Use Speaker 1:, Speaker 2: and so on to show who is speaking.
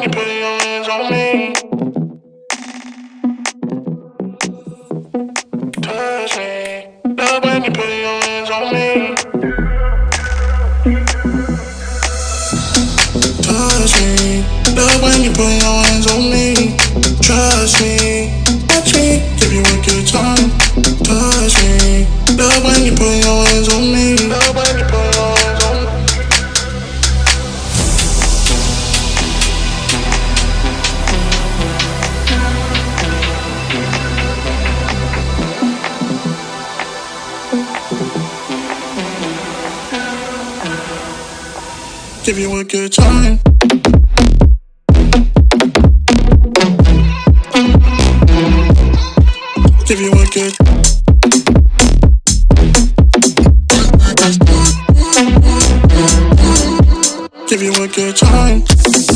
Speaker 1: when you put your hands on me. Touch me. Love when you put your hands on me. Touch me. Love when you put your hands on me. Trust me. Watch me. Give you a good time. Touch me. Love when you put your hands on me. Love when you put your hands on me. Give you a good time. Give you a good. Give you a good time.